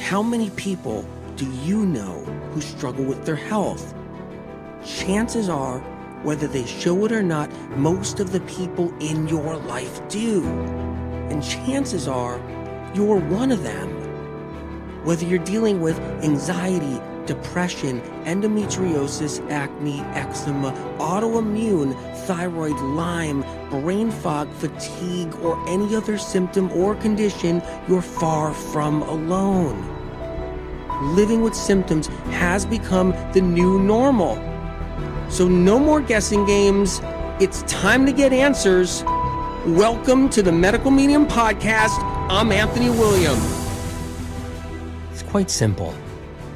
How many people do you know who struggle with their health? Chances are, whether they show it or not, most of the people in your life do. And chances are, you're one of them. Whether you're dealing with anxiety, depression, endometriosis, acne, eczema, autoimmune, thyroid, Lyme, brain fog, fatigue, or any other symptom or condition, you're far from alone. Living with symptoms has become the new normal. So no more guessing games. It's time to get answers. Welcome to the Medical Medium Podcast. I'm Anthony William. It's quite simple.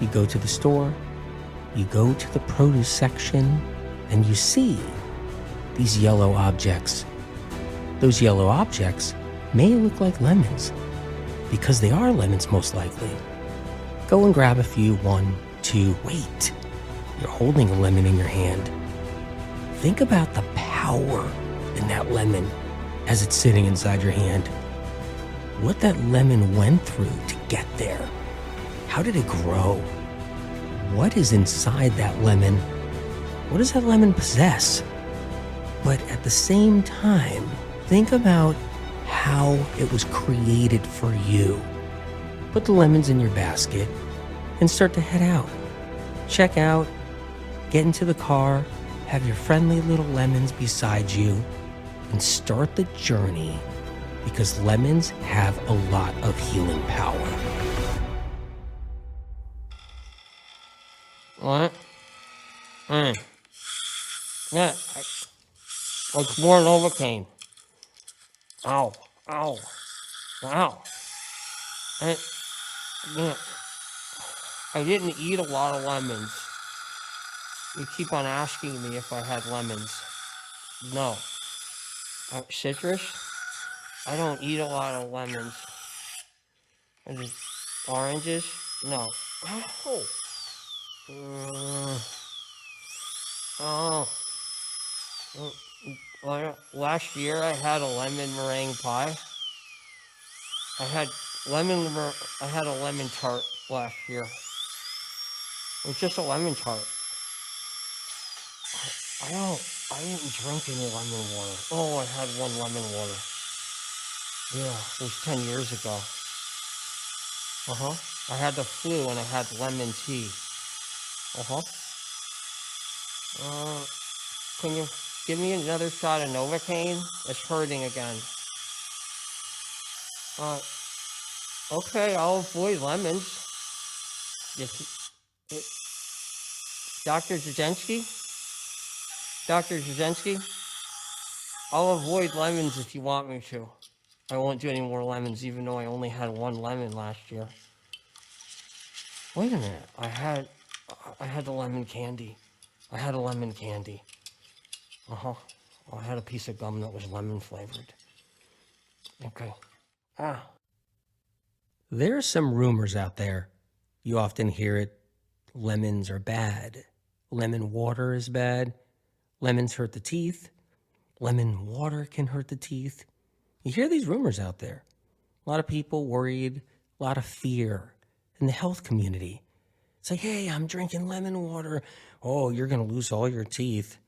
You go to the store, you go to the produce section, and you see these yellow objects. Those yellow objects may look like lemons, because they are lemons most likely. Go and grab a few, 1, 2, wait. You're holding a lemon in your hand. Think about the power in that lemon as it's sitting inside your hand. What that lemon went through to get there. How did it grow? What is inside that lemon? What does that lemon possess? But at the same time, think about how it was created for you. Put the lemons in your basket and start to head out. Check out, get into the car, have your friendly little lemons beside you, and start the journey, because lemons have a lot of healing power. What? Yeah, it's more Novocaine. Ow, ow, ow. I didn't eat a lot of lemons. You keep on asking me if I had lemons. No. Citrus? I don't eat a lot of lemons. And just oranges? No. Last year I had a lemon meringue pie. I had a lemon tart last year. It was just a lemon tart. I didn't drink any lemon water. Oh, I had one lemon water. Yeah, it was 10 years ago. I had the flu and I had lemon tea. Can you give me another shot of Novocaine? It's hurting again. Okay, I'll avoid lemons. Dr. Jasinski? Dr. Jasinski? I'll avoid lemons if you want me to. I won't do any more lemons, even though I only had one lemon last year. Wait a minute. I had the lemon candy. I had a lemon candy. I had a piece of gum that was lemon flavored. Okay. There are some rumors out there. You often hear it. Lemons are bad. Lemon water is bad. Lemons hurt the teeth. Lemon water can hurt the teeth. You hear these rumors out there. A lot of people worried, a lot of fear in the health community. It's like, hey, I'm drinking lemon water. Oh, you're going to lose all your teeth.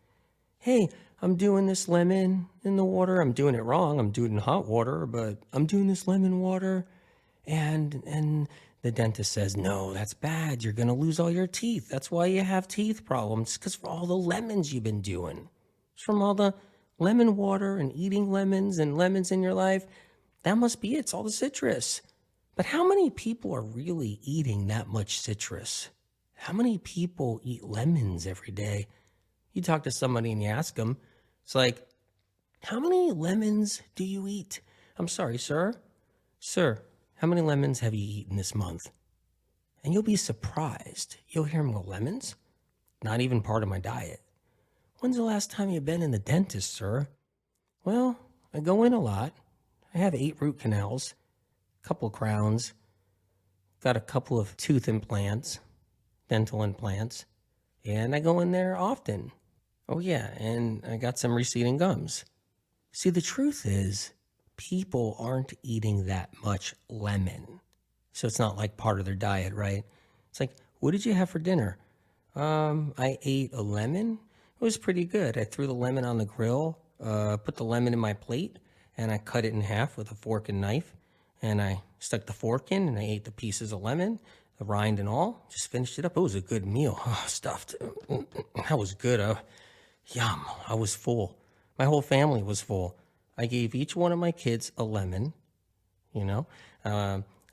Hey, I'm doing this lemon in the water. I'm doing it wrong. I'm doing it in hot water, but I'm doing this lemon water. And the dentist says, no, that's bad. You're going to lose all your teeth. That's why you have teeth problems, because for all the lemons you've been doing. It's from all the lemon water and eating lemons and lemons in your life. That must be it. It's all the citrus. But how many people are really eating that much citrus? How many people eat lemons every day? You talk to somebody and you ask them, it's like, how many lemons do you eat? I'm sorry, sir. Sir, how many lemons have you eaten this month? And you'll be surprised. You'll hear them go, lemons? Not even part of my diet. When's the last time you've been in the dentist, sir? Well, I go in a lot. I have 8 root canals, a couple of crowns, got a couple of tooth implants, dental implants, and I go in there often. Oh yeah, and I got some receding gums. See, the truth is, people aren't eating that much lemon. So it's not like part of their diet, right? It's like, what did you have for dinner? I ate a lemon. It was pretty good. I threw the lemon on the grill, put the lemon in my plate, and I cut it in half with a fork and knife. And I stuck the fork in and I ate the pieces of lemon, the rind and all. Just finished it up. It was a good meal. Oh, stuffed. That was good. Yum. I was full. My whole family was full. I gave each one of my kids a lemon, you know.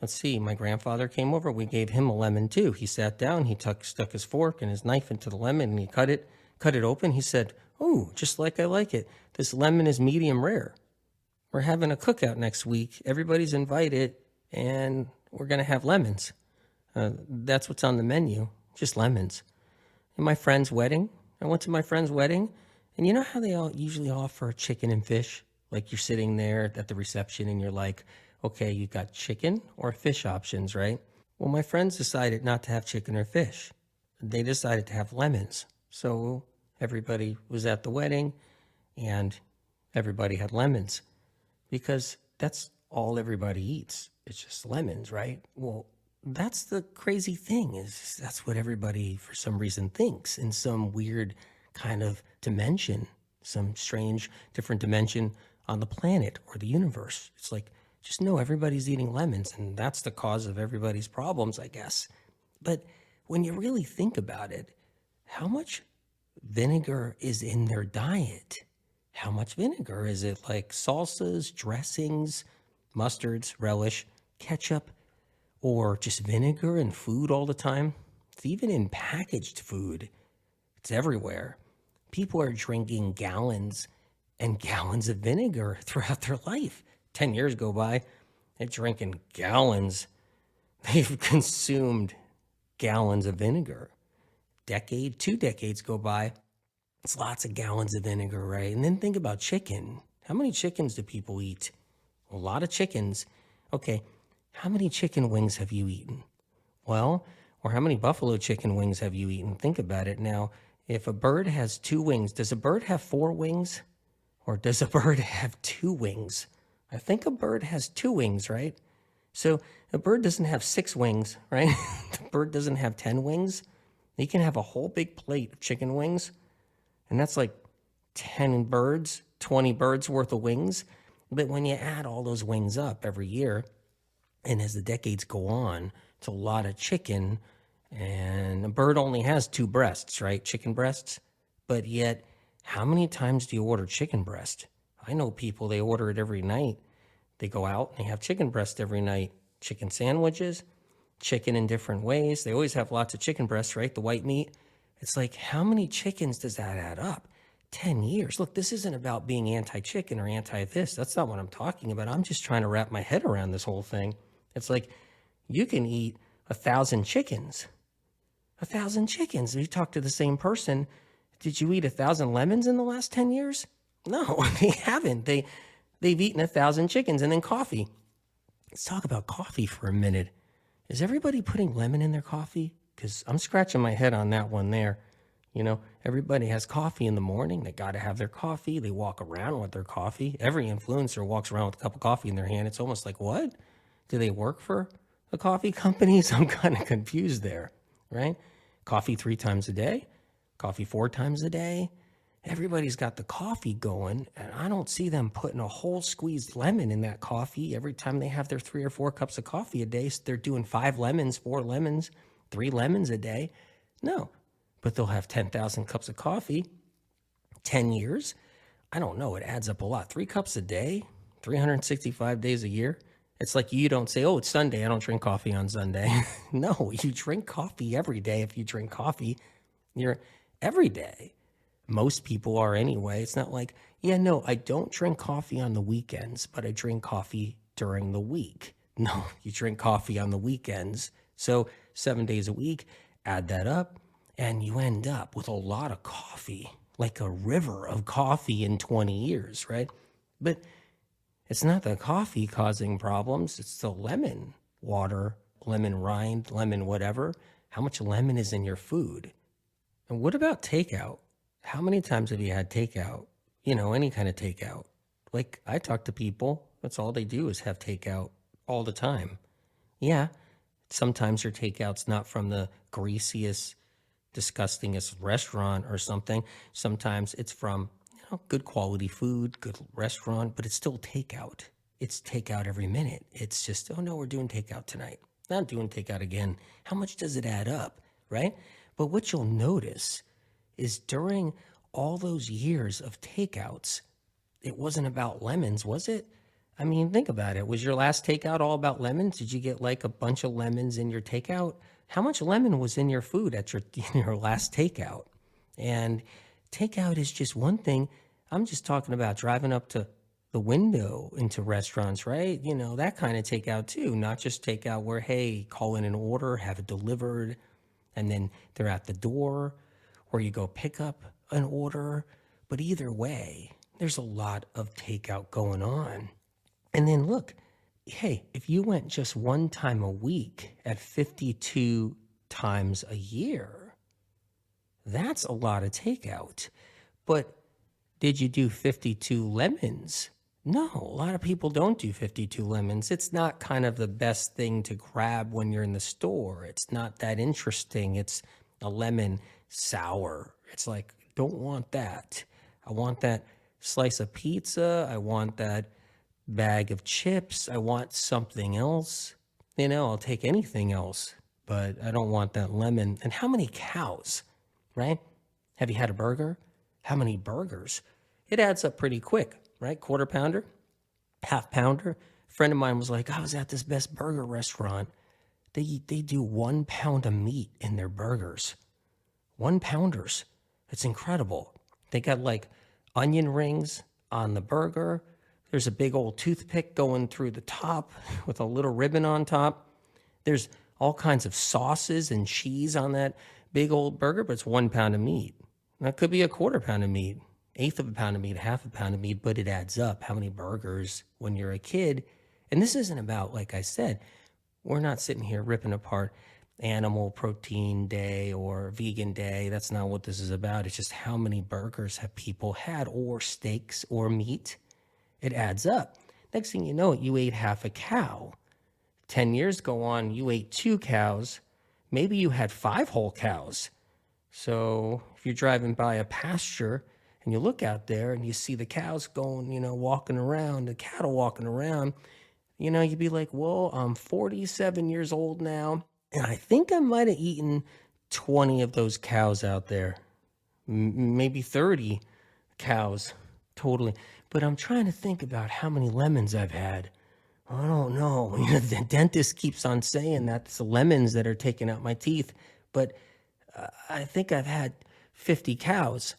Let's see, my grandfather came over. We gave him a lemon too. He sat down, he stuck his fork and his knife into the lemon and he cut it open. He said, "Oh, just like I like it. This lemon is medium rare. We're having a cookout next week. Everybody's invited and we're going to have lemons. That's what's on the menu, just lemons." In my friend's wedding, I went to my friend's wedding, and you know how they all usually offer chicken and fish? Like you're sitting there at the reception and you're like, okay, you got chicken or fish options, right? Well, my friends decided not to have chicken or fish. They decided to have lemons. So everybody was at the wedding and everybody had lemons because that's all everybody eats. It's just lemons, right? Well, that's the crazy thing is that's what everybody for some reason thinks in some weird kind of dimension, some strange different dimension on the planet or the universe. It's like, just know everybody's eating lemons and that's the cause of everybody's problems, I guess. But when you really think about it, how much vinegar is in their diet? How much vinegar? Is it like salsas, dressings, mustards, relish, ketchup, or just vinegar in food all the time? It's even in packaged food. It's everywhere. People are drinking gallons and gallons of vinegar throughout their life. 10 years go by, they're drinking gallons. They've consumed gallons of vinegar. Two decades go by, it's lots of gallons of vinegar, right? And then think about chicken. How many chickens do people eat? A lot of chickens. Okay, how many chicken wings have you eaten? Well, or how many buffalo chicken wings have you eaten? Think about it now. If a bird has 2 wings, does a bird have 4 wings? Or does a bird have 2 wings? I think a bird has 2 wings, right? So a bird doesn't have 6 wings, right? The bird doesn't have 10 wings. You can have a whole big plate of chicken wings, and that's like 10 birds, 20 birds worth of wings. But when you add all those wings up every year, and as the decades go on, it's a lot of chicken, and a bird only has 2 breasts, right? Chicken breasts. But yet, how many times do you order chicken breast? I know people, they order it every night. They go out and they have chicken breast every night. Chicken sandwiches, chicken in different ways. They always have lots of chicken breasts, right? The white meat. It's like, how many chickens does that add up? 10 years. Look, this isn't about being anti-chicken or anti-this. That's not what I'm talking about. I'm just trying to wrap my head around this whole thing. It's like, you can eat 1,000 chickens. 1,000 chickens. You talk to the same person. Did you eat 1,000 lemons in the last 10 years? No, they haven't. They've eaten 1,000 chickens. And then coffee. Let's talk about coffee for a minute. Is everybody putting lemon in their coffee? Because I'm scratching my head on that one there. You know, everybody has coffee in the morning. They got to have their coffee. They walk around with their coffee. Every influencer walks around with a cup of coffee in their hand. It's almost like, what? Do they work for the coffee companies? I'm kind of confused there, right? Coffee 3 times a day, coffee 4 times a day. Everybody's got the coffee going, and I don't see them putting a whole squeezed lemon in that coffee every time they have their 3 or 4 cups of coffee a day. So they're doing 5 lemons, 4 lemons, 3 lemons a day. No, but they'll have 10,000 cups of coffee, 10 years. I don't know. It adds up a lot. 3 cups a day, 365 days a year. It's like you don't say, oh, it's Sunday, I don't drink coffee on Sunday. No, you drink coffee every day. If you drink coffee, you're every day. Most people are anyway. It's not like, yeah, no, I don't drink coffee on the weekends, but I drink coffee during the week. No, you drink coffee on the weekends. So 7 days a week, add that up, and you end up with a lot of coffee, like a river of coffee in 20 years, right? But it's not the coffee causing problems. It's the lemon water, lemon rind, lemon whatever. How much lemon is in your food? And what about takeout? How many times have you had takeout? You know, any kind of takeout. Like I talk to people, that's all they do is have takeout all the time. Yeah, Sometimes your takeout's not from the greasiest, disgustingest restaurant or something. Sometimes it's from, good quality food, good restaurant, but it's still takeout. It's takeout every minute. It's just, oh no, we're doing takeout tonight. Not doing takeout again. How much does it add up, right? But what you'll notice is during all those years of takeouts, it wasn't about lemons, was it? I mean, think about it. Was your last takeout all about lemons? Did you get like a bunch of lemons in your takeout? How much lemon was in your food at your your last takeout? And takeout is just one thing. I'm just talking about driving up to the window into restaurants, right? That kind of takeout too, not just takeout where, hey, call in an order, have it delivered, and then they're at the door, or you go pick up an order. But either way, there's a lot of takeout going on. And then look, hey, if you went just one time a week at 52 times a year, that's a lot of takeout. But did you do 52 lemons? No, a lot of people don't do 52 lemons. It's not kind of the best thing to grab when you're in the store. It's not that interesting. It's a lemon sour. It's like, don't want that. I want that slice of pizza. I want that bag of chips. I want something else. I'll take anything else, but I don't want that lemon. And how many cows, right? Have you had a burger? How many burgers? It adds up pretty quick, right? Quarter pounder, half pounder. A friend of mine was like, I was at this Best Burger restaurant. They do 1 pound of meat in their burgers. 1 pounders. It's incredible. They got like onion rings on the burger. There's a big old toothpick going through the top with a little ribbon on top. There's all kinds of sauces and cheese on that big old burger, but it's 1 pound of meat. That could be a quarter pound of meat, eighth of a pound of meat, half a pound of meat, but it adds up. How many burgers when you're a kid? And this isn't about, like I said, we're not sitting here ripping apart Animal Protein Day or Vegan Day. That's not what this is about. It's just how many burgers have people had, or steaks or meat. It adds up. Next thing you know, you ate half a cow. 10 years go on, you ate 2 cows. Maybe you had 5 whole cows. So if you're driving by a pasture and you look out there and you see the cows going, walking around, the cattle walking around, you'd be like, well, I'm 47 years old now, and I think I might have eaten 20 of those cows out there. Maybe 30 cows totally. But I'm trying to think about how many lemons I've had. I don't know. The dentist keeps on saying that's the lemons that are taking out my teeth. But I think I've had 50 cows,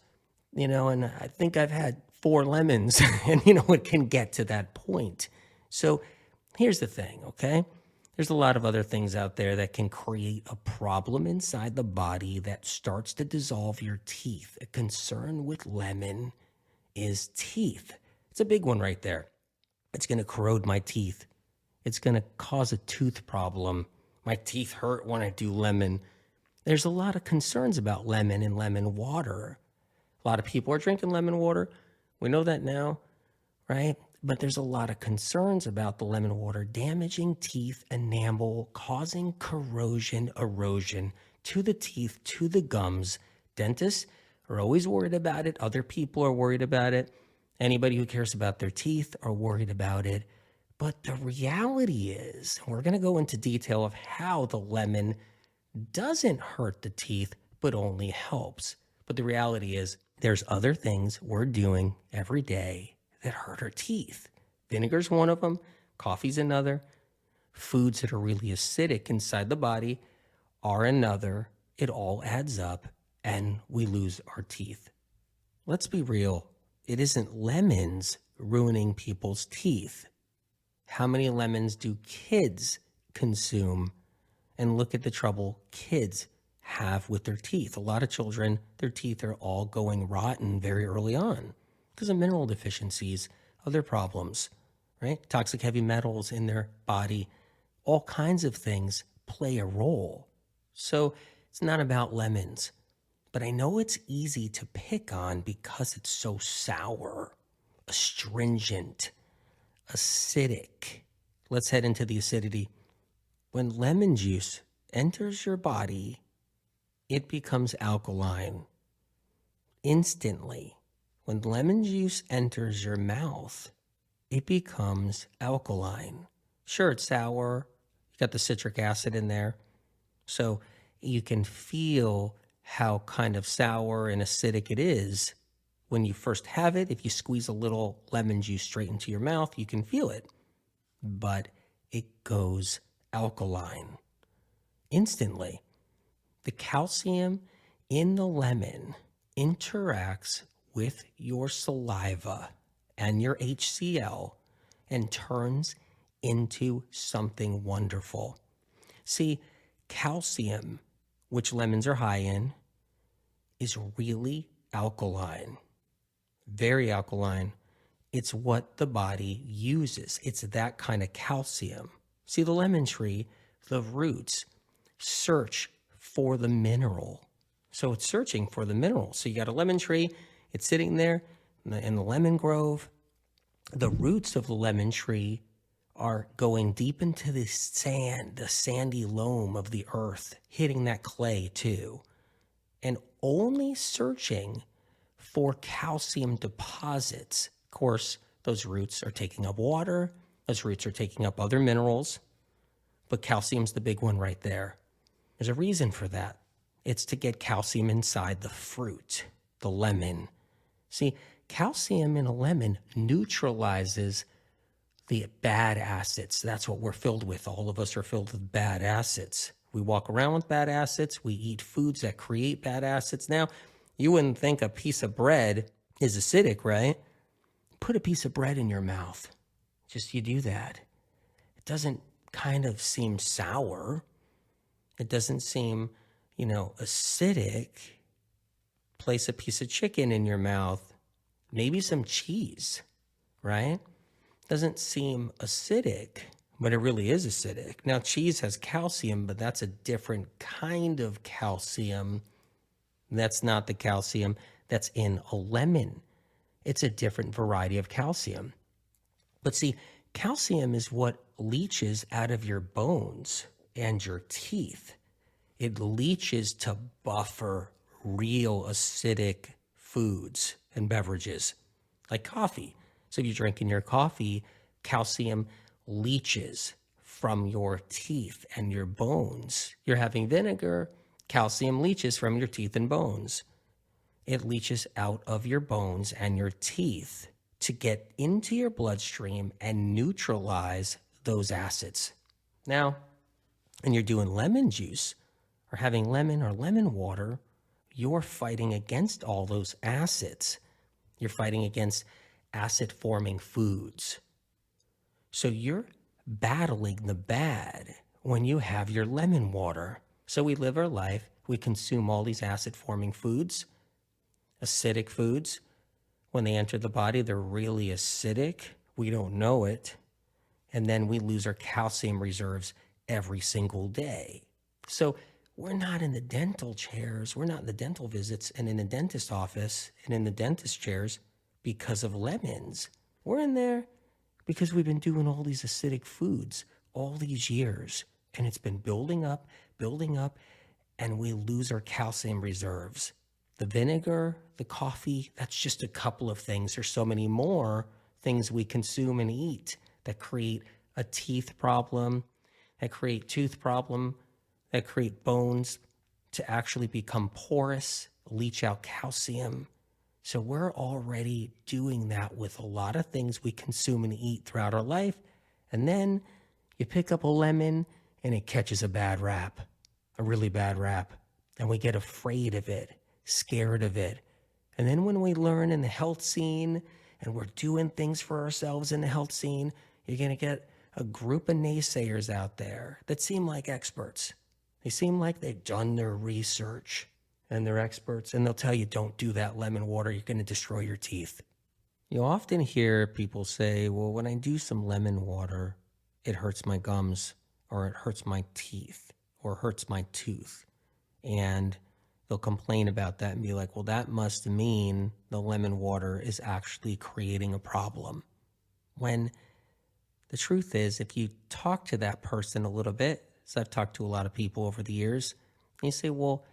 and I think I've had 4 lemons. And, it can get to that point. So here's the thing, okay? There's a lot of other things out there that can create a problem inside the body that starts to dissolve your teeth. A concern with lemon is teeth. It's a big one right there. It's going to corrode my teeth. It's going to cause a tooth problem. My teeth hurt when I do lemon. There's a lot of concerns about lemon and lemon water. A lot of people are drinking lemon water. We know that now, right? But there's a lot of concerns about the lemon water damaging teeth enamel, causing corrosion, erosion to the teeth, to the gums. Dentists are always worried about it. Other people are worried about it. Anybody who cares about their teeth are worried about it. But the reality is, we're going to go into detail of how the lemon doesn't hurt the teeth, but only helps. But the reality is, there's other things we're doing every day that hurt our teeth. Vinegar's one of them. Coffee's another. Foods that are really acidic inside the body are another. It all adds up, and we lose our teeth. Let's be real. It isn't lemons ruining people's teeth. How many lemons do kids consume? And look at the trouble kids have with their teeth. A lot of children, their teeth are all going rotten very early on because of mineral deficiencies, other problems, right? Toxic heavy metals in their body, all kinds of things play a role. So it's not about lemons, but I know it's easy to pick on because it's so sour, astringent, acidic. Let's head into the acidity. When lemon juice enters your body, it becomes alkaline instantly. When lemon juice enters your mouth, it becomes alkaline. Sure, it's sour. You got the citric acid in there. So you can feel how kind of sour and acidic it is when you first have it. If you squeeze a little lemon juice straight into your mouth, you can feel it. But it goes alkaline instantly. The calcium in the lemon interacts with your saliva and your HCl and turns into something wonderful. See, calcium, which lemons are high in, is really alkaline, very alkaline. It's what the body uses. It's that kind of calcium. See, the lemon tree, the roots search for the mineral. So it's searching for the mineral. So you got a lemon tree, it's sitting there in the lemon grove. The roots of the lemon tree are going deep into the sand, the sandy loam of the earth, hitting that clay too, and only searching for calcium deposits. Of course, those roots are taking up water, those roots are taking up other minerals, but calcium's the big one right there. There's a reason for that. It's to get calcium inside the fruit, the lemon. See, calcium in a lemon neutralizes the bad acids. That's what we're filled with. All of us are filled with bad acids. We walk around with bad acids. We eat foods that create bad acids. Now, you wouldn't think a piece of bread is acidic, right? Put a piece of bread in your mouth. Just you do that. It doesn't kind of seem sour. It doesn't seem, acidic. Place a piece of chicken in your mouth, maybe some cheese, right? Doesn't seem acidic, but it really is acidic. Now, cheese has calcium, but that's a different kind of calcium. That's not the calcium that's in a lemon. It's a different variety of calcium. But see, calcium is what leaches out of your bones and your teeth. It leaches to buffer real acidic foods and beverages like coffee. So if you're drinking your coffee, calcium leaches from your teeth and your bones. You're having vinegar, calcium leaches from your teeth and bones. It leaches out of your bones and your teeth to get into your bloodstream and neutralize those acids. Now, when you're doing lemon juice or having lemon or lemon water, you're fighting against all those acids. You're fighting against acid-forming foods. So you're battling the bad when you have your lemon water. So we live our life, we consume all these acid-forming foods, acidic foods. When they enter the body, they're really acidic. We don't know it. And then we lose our calcium reserves every single day. So we're not in the dental chairs, we're not in the dental visits and in the dentist office and in the dentist chairs because of lemons. We're in there because we've been doing all these acidic foods all these years, and it's been building up, and we lose our calcium reserves. The vinegar, the coffee, that's just a couple of things. There's so many more things we consume and eat that create a teeth problem, that create tooth problem, that create bones to actually become porous, leach out calcium. So we're already doing that with a lot of things we consume and eat throughout our life. And then you pick up a lemon and it catches a bad rap, a really bad rap. And we get afraid of it, scared of it. And then when we learn in the health scene and we're doing things for ourselves in the health scene, you're going to get a group of naysayers out there that seem like experts. They seem like they've done their research and they're experts, and they'll tell you, don't do that lemon water, you're going to destroy your teeth. You often hear people say, well, when I do some lemon water, it hurts my gums, or it hurts my teeth, or hurts my tooth. And they'll complain about that and be like, well, that must mean the lemon water is actually creating a problem. When the truth is, if you talk to that person a little bit, So I've talked to a lot of people over the years. And you say, well,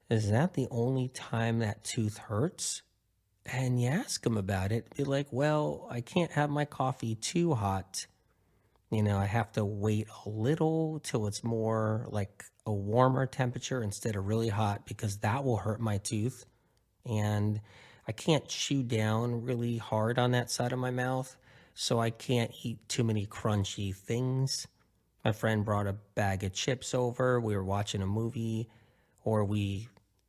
is that the only time that tooth hurts? And you ask them about it, be like, well, I can't have my coffee too hot. I have to wait a little till it's more like a warmer temperature instead of really hot because that will hurt my tooth. And I can't chew down really hard on that side of my mouth, so I can't eat too many crunchy things. My friend brought a bag of chips over. We were watching a movie, or we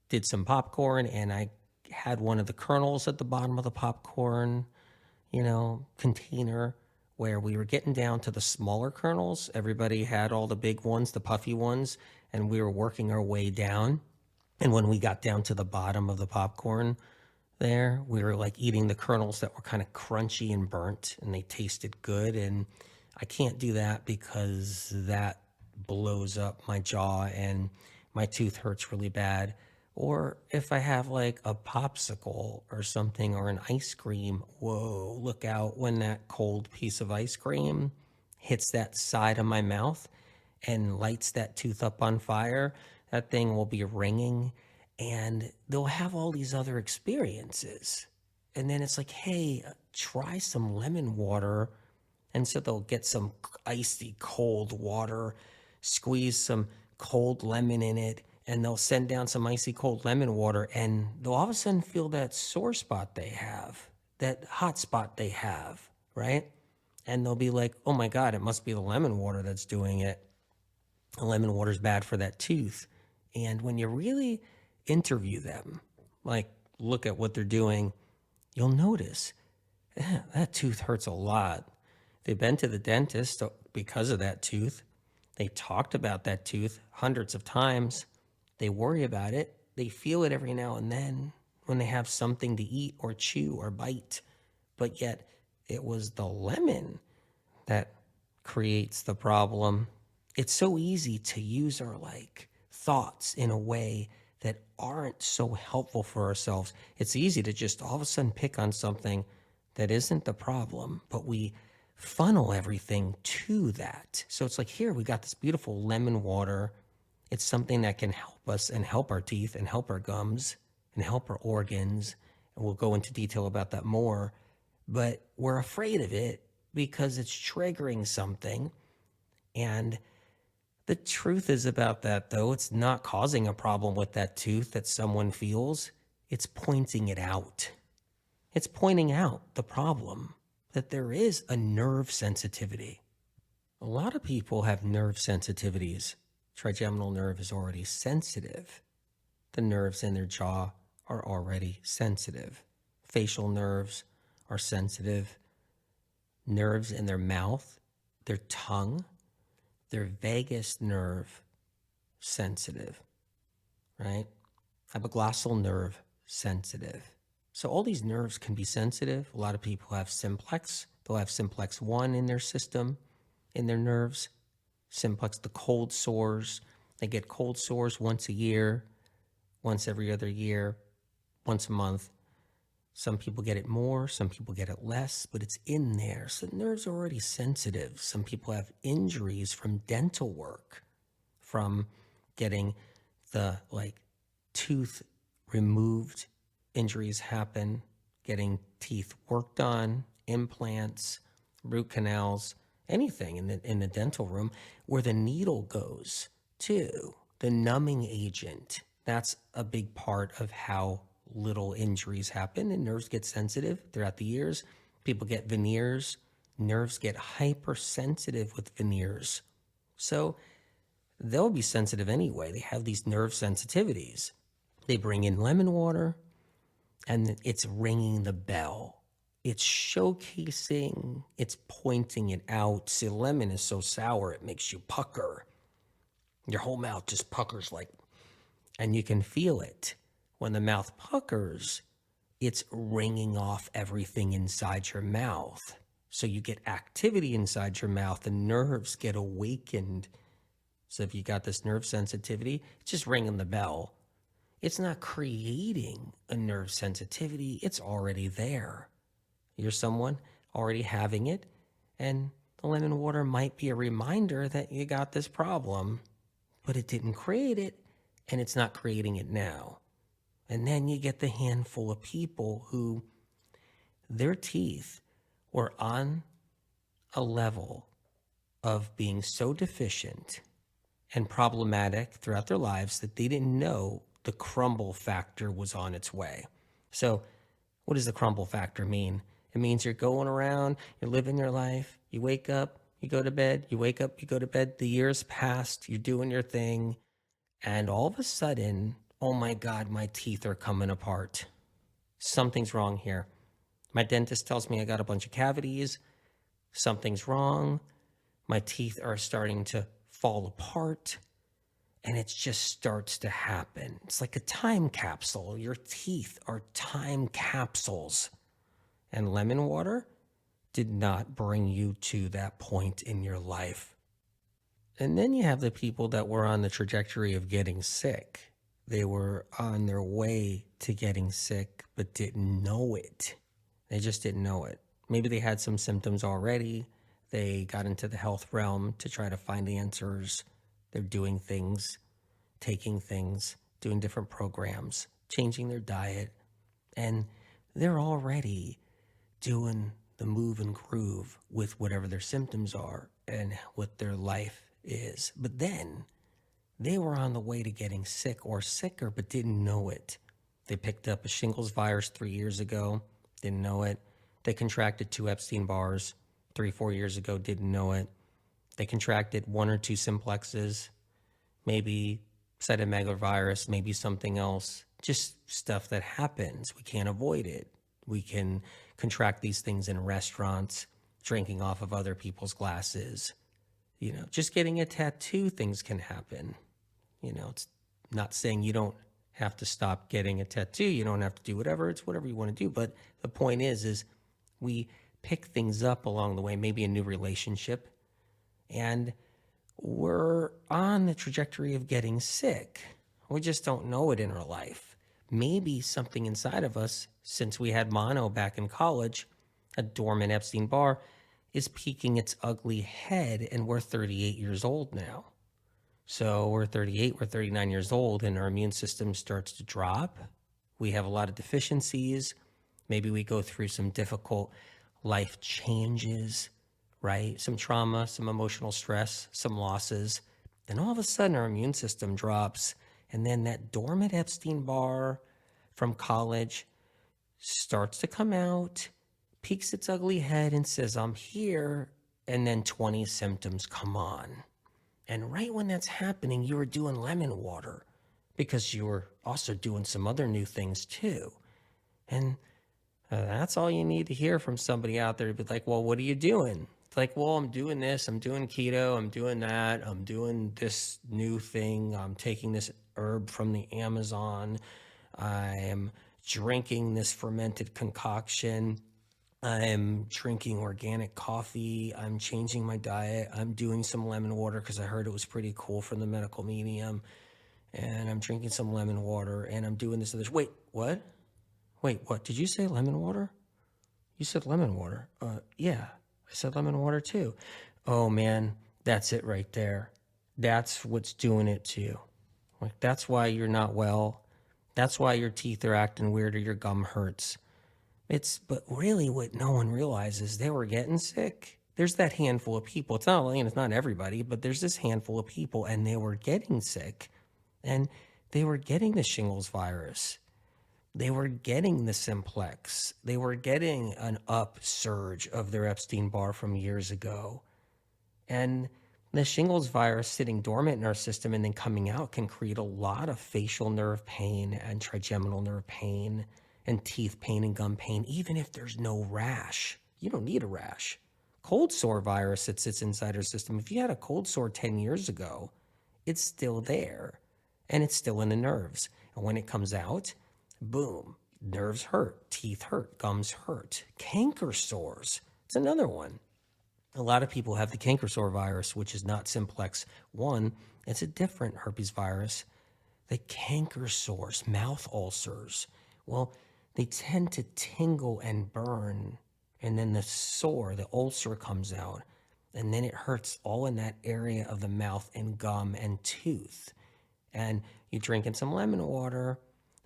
did some popcorn, and I had one of the kernels at the bottom of the popcorn, container where we were getting down to the smaller kernels. Everybody had all the big ones, the puffy ones, and we were working our way down. And when we got down to the bottom of the popcorn there, we were like eating the kernels that were kind of crunchy and burnt, and they tasted good. And I can't do that because that blows up my jaw and my tooth hurts really bad. Or if I have like a popsicle or something or an ice cream, whoa, look out when that cold piece of ice cream hits that side of my mouth and lights that tooth up on fire. That thing will be ringing, and they'll have all these other experiences. And then it's like, hey, try some lemon water. And so they'll get some icy cold water, squeeze some cold lemon in it, and they'll send down some icy cold lemon water, and they'll all of a sudden feel that sore spot they have, that hot spot they have, right? And they'll be like, oh my God, it must be the lemon water that's doing it. The lemon water's bad for that tooth. And when you really interview them, like look at what they're doing, you'll notice that tooth hurts a lot. They've been to the dentist because of that tooth. They talked about that tooth hundreds of times. They worry about it. They feel it every now and then when they have something to eat or chew or bite. But yet it was the lemon that creates the problem. It's so easy to use our thoughts in a way that aren't so helpful for ourselves. It's easy to just all of a sudden pick on something that isn't the problem, but we funnel everything to that. So it's like, here, we got this beautiful lemon water. It's something that can help us and help our teeth and help our gums and help our organs. And we'll go into detail about that more. But we're afraid of it because it's triggering something. And the truth is about that, though, it's not causing a problem with that tooth that someone feels. It's pointing it out. It's pointing out the problem, that there is a nerve sensitivity. A lot of people have nerve sensitivities. Trigeminal nerve is already sensitive. The nerves in their jaw are already sensitive. Facial nerves are sensitive. Nerves in their mouth, their tongue, their vagus nerve, sensitive, right? Hypoglossal nerve, sensitive. So all these nerves can be sensitive. A lot of people have simplex. They'll have simplex 1 in their system, in their nerves. Simplex, the cold sores. They get cold sores once a year, once every other year, once a month. Some people get it more, some people get it less, but it's in there. So the nerves are already sensitive. Some people have injuries from dental work, from getting the tooth removed. Injuries happen, getting teeth worked on, implants, root canals, anything in the dental room where the needle goes too. The numbing agent, that's a big part of how little injuries happen, and nerves get sensitive throughout the years. People get veneers. Nerves get hypersensitive with veneers. So they'll be sensitive anyway. They have these nerve sensitivities. They bring in lemon water, and it's ringing the bell. It's showcasing, it's pointing it out. See, lemon is so sour, it makes you pucker. Your whole mouth just puckers and you can feel it. When the mouth puckers, it's ringing off everything inside your mouth. So you get activity inside your mouth, the nerves get awakened. So if you got this nerve sensitivity, it's just ringing the bell. It's not creating a nerve sensitivity, it's already there. You're someone already having it, and the lemon water might be a reminder that you got this problem, but it didn't create it, and it's not creating it now. And then you get the handful of people who their teeth were on a level of being so deficient and problematic throughout their lives that they didn't know the crumble factor was on its way. So what does the crumble factor mean? It means you're going around, you're living your life, you wake up, you go to bed, you wake up, you go to bed, the years passed, you're doing your thing, and all of a sudden, oh my God, my teeth are coming apart. Something's wrong here. My dentist tells me I got a bunch of cavities. Something's wrong. My teeth are starting to fall apart. And it just starts to happen. It's like a time capsule. Your teeth are time capsules. And lemon water did not bring you to that point in your life. And then you have the people that were on the trajectory of getting sick. They were on their way to getting sick, but didn't know it. They just didn't know it. Maybe they had some symptoms already. They got into the health realm to try to find answers. They're doing things, taking things, doing different programs, changing their diet, and they're already doing the move and groove with whatever their symptoms are and what their life is. But then they were on the way to getting sick or sicker, but didn't know it. They picked up a shingles virus 3 years ago, didn't know it. They contracted 2 Epstein-Barrs 3-4 years ago, didn't know it. They contracted 1 or 2 simplexes, maybe cytomegalovirus, maybe something else, just stuff that happens. We can't avoid it. We can contract these things in restaurants, drinking off of other people's glasses. Just getting a tattoo, things can happen. It's not saying you don't have to stop getting a tattoo. You don't have to do whatever. It's whatever you want to do. But the point is we pick things up along the way, maybe a new relationship, and we're on the trajectory of getting sick. We just don't know it in our life. Maybe something inside of us, since we had mono back in college, a dormant Epstein-Barr, is peeking its ugly head, and we're 38 years old now. So we're 38, we're 39 years old, and our immune system starts to drop. We have a lot of deficiencies. Maybe we go through some difficult life changes, right? Some trauma, some emotional stress, some losses. Then all of a sudden our immune system drops, and then that dormant Epstein-Barr from college starts to come out, peeks its ugly head and says, I'm here, and then 20 symptoms come on. And right when that's happening, you were doing lemon water because you were also doing some other new things too. And that's all you need to hear from somebody out there to be like, well, what are you doing? It's like, well, I'm doing this, I'm doing keto, I'm doing that, I'm doing this new thing, I'm taking this herb from the Amazon, I'm drinking this fermented concoction, I'm drinking organic coffee, I'm changing my diet, I'm doing some lemon water because I heard it was pretty cool from the medical medium, and I'm drinking some lemon water, and I'm doing this and this. Wait, what? Did you say lemon water? You said lemon water. Yeah, I said lemon water too. Oh man, that's it right there. That's what's doing it to you. Like, that's why you're not well. That's why your teeth are acting weird or your gum hurts. But really what no one realizes, they were getting sick. There's that handful of people. It's not everybody, but there's this handful of people, and they were getting sick, and they were getting the shingles virus. They were getting the simplex. They were getting an upsurge of their Epstein-Barr from years ago. And the shingles virus sitting dormant in our system and then coming out can create a lot of facial nerve pain and trigeminal nerve pain and teeth pain and gum pain, even if there's no rash. You don't need a rash. Cold sore virus that sits inside our system, if you had a cold sore 10 years ago, it's still there, and it's still in the nerves. And when it comes out, boom, nerves hurt, teeth hurt, gums hurt. Canker sores, it's another one. A lot of people have the canker sore virus, which is not simplex 1. It's a different herpes virus. The canker sores, mouth ulcers, well, they tend to tingle and burn, and then the ulcer comes out. and then it hurts all in that area of the mouth and gum and tooth. And you're drinking some lemon water,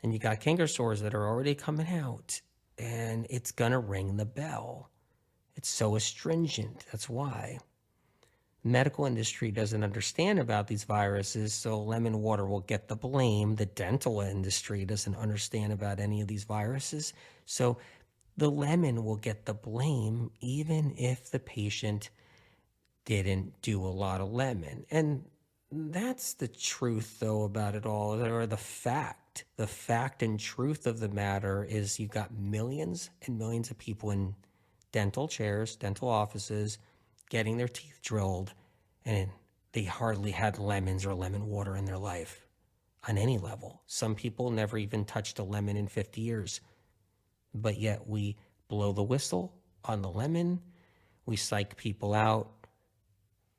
and you got canker sores that are already coming out, and it's gonna ring the bell. It's so astringent. That's why. The medical industry doesn't understand about these viruses, so lemon water will get the blame. The dental industry doesn't understand about any of these viruses, so the lemon will get the blame even if the patient didn't do a lot of lemon. And that's the truth, though, about it all, or the fact. The fact and truth of the matter is you've got millions and millions of people in dental chairs, dental offices, getting their teeth drilled, and they hardly had lemons or lemon water in their life on any level. Some people never even touched a lemon in 50 years. But yet we blow the whistle on the lemon, we psych people out,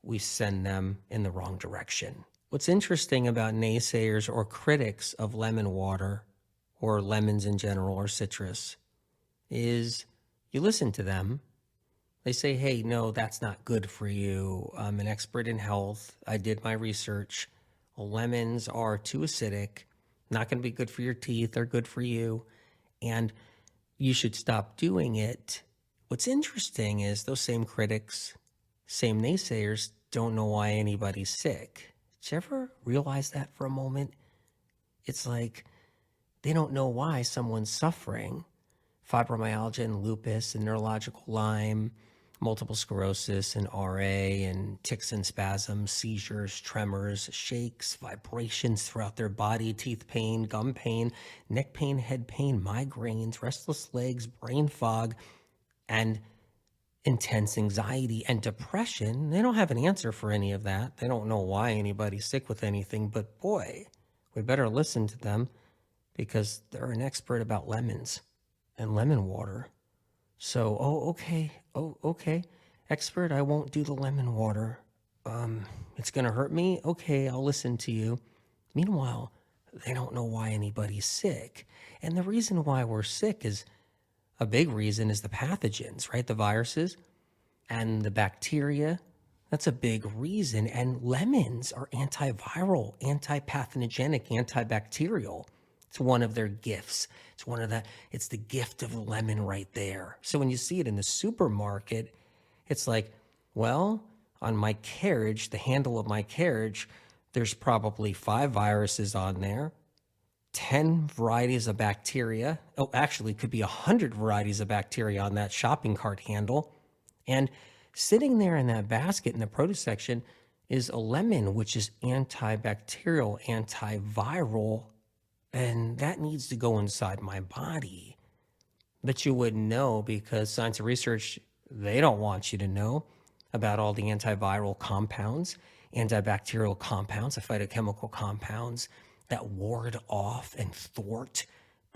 we send them in the wrong direction. What's interesting about naysayers or critics of lemon water, or lemons in general, or citrus, is you listen to them. They say, hey, no, that's not good for you. I'm an expert in health. I did my research. Lemons are too acidic, not going to be good for your teeth. They're good for you, and you should stop doing it. What's interesting is those same critics, same naysayers, don't know why anybody's sick. Did you ever realize that for a moment? It's like they don't know why someone's suffering. Fibromyalgia and lupus and neurological Lyme, multiple sclerosis and RA and tics and spasms, seizures, tremors, shakes, vibrations throughout their body, teeth pain, gum pain, neck pain, head pain, migraines, restless legs, brain fog, and intense anxiety and depression. They don't have an answer for any of that. They don't know why anybody's sick with anything, but boy, we better listen to them because they're an expert about lemons and lemon water. So, okay. Expert, I won't do the lemon water. It's going to hurt me? Okay, I'll listen to you. Meanwhile, they don't know why anybody's sick. And the reason why we're sick is, a big reason is the pathogens, right? The viruses and the bacteria. That's a big reason. And lemons are antiviral, antipathogenic, antibacterial. It's one of their gifts. It's the gift of the lemon right there. So when you see it in the supermarket, it's like, well, on my carriage, the handle of my carriage, there's probably 5 viruses on there, 10 varieties of bacteria. Oh, actually, it could be 100 varieties of bacteria on that shopping cart handle. And sitting there in that basket in the produce section is a lemon, which is antibacterial, antiviral, and that needs to go inside my body. But you wouldn't know because science and research, they don't want you to know about all the antiviral compounds, antibacterial compounds, the phytochemical compounds that ward off and thwart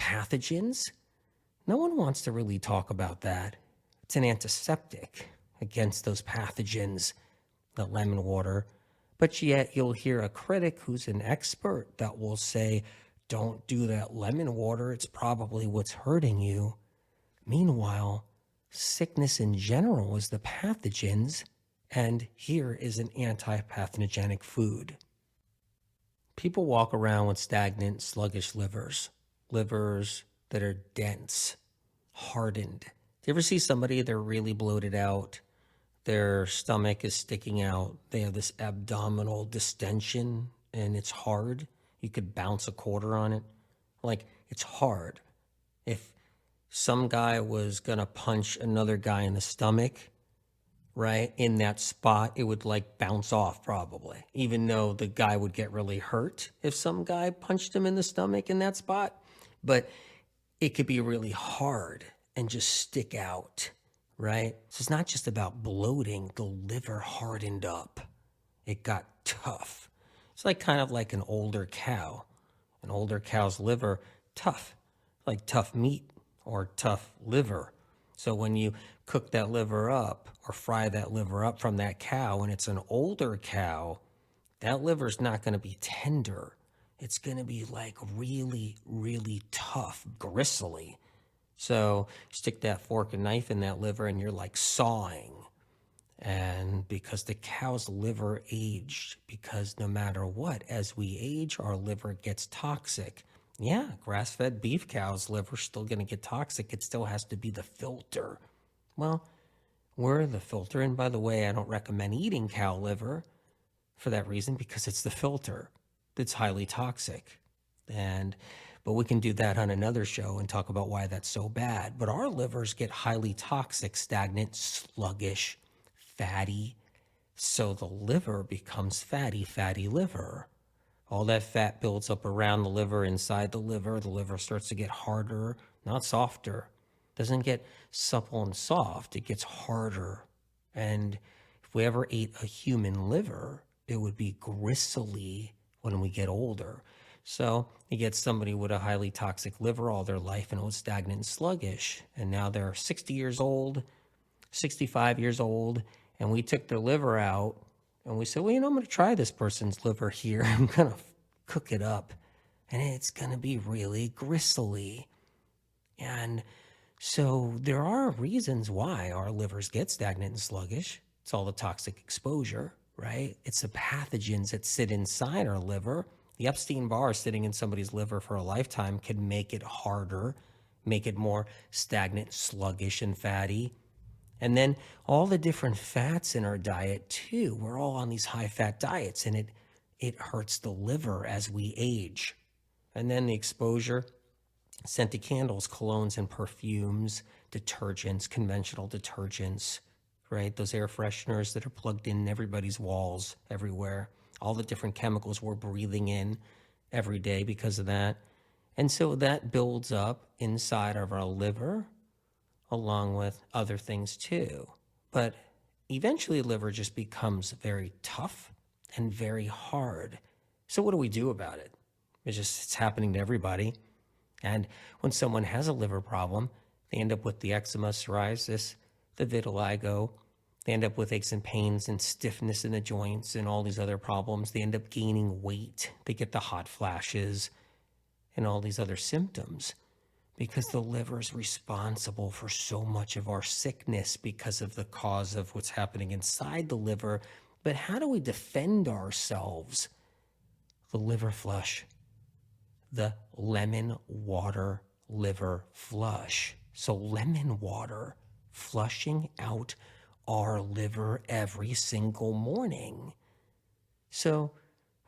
pathogens. No one wants to really talk about that. It's an antiseptic against those pathogens, the lemon water. But yet you'll hear a critic who's an expert that will say, don't do that lemon water. It's probably what's hurting you. Meanwhile, sickness in general is the pathogens, and here is an antipathogenic food. People walk around with stagnant, sluggish livers that are dense, hardened. Do you ever see somebody, they're really bloated out, their stomach is sticking out, they have this abdominal distension, and it's hard? You could bounce a quarter on it. Like, it's hard. If some guy was gonna punch another guy in the stomach, right, in that spot, it would like bounce off probably, even though the guy would get really hurt if some guy punched him in the stomach in that spot. But it could be really hard and just stick out, right? So it's not just about bloating. The liver hardened up. It got tough. It's like kind of like an older cow. An older cow's liver, tough, like tough meat or tough liver. So when you cook that liver up or fry that liver up from that cow and it's an older cow, that liver's not going to be tender. It's going to be like really, really tough, gristly. So stick that fork and knife in that liver and you're like sawing. And because the cow's liver aged, because no matter what, as we age, our liver gets toxic. Yeah, grass-fed beef cow's liver's still going to get toxic. It still has to be the filter. Well, we're the filter. And by the way, I don't recommend eating cow liver for that reason, because it's the filter that's highly toxic. But we can do that on another show and talk about why that's so bad. But our livers get highly toxic, stagnant, sluggish, fatty. So the liver becomes fatty liver. All that fat builds up around the liver, inside the liver. The liver starts to get harder, not softer. Doesn't get supple and soft. It gets harder. And if we ever ate a human liver, it would be gristly when we get older. So you get somebody with a highly toxic liver all their life, and it was stagnant and sluggish. And now they're 60 years old, 65 years old, and we took their liver out, and we said, well, I'm going to try this person's liver here. I'm going to cook it up, and it's going to be really gristly. And so there are reasons why our livers get stagnant and sluggish. It's all the toxic exposure, right? It's the pathogens that sit inside our liver. The Epstein-Barr sitting in somebody's liver for a lifetime can make it harder, make it more stagnant, sluggish, and fatty. And then all the different fats in our diet too. We're all on these high-fat diets, and it hurts the liver as we age. And then the exposure, scented candles, colognes, and perfumes, detergents, conventional detergents, right? Those air fresheners that are plugged in everybody's walls everywhere. All the different chemicals we're breathing in every day because of that. And so that builds up inside of our liver, along with other things too. But eventually liver just becomes very tough and very hard. So what do we do about it? It's happening to everybody. And when someone has a liver problem, they end up with the eczema, psoriasis, the vitiligo. They end up with aches and pains and stiffness in the joints and all these other problems. They end up gaining weight. They get the hot flashes and all these other symptoms, because the liver is responsible for so much of our sickness because of the cause of what's happening inside the liver. But how do we defend ourselves? The liver flush, the lemon water liver flush. So lemon water flushing out our liver every single morning. So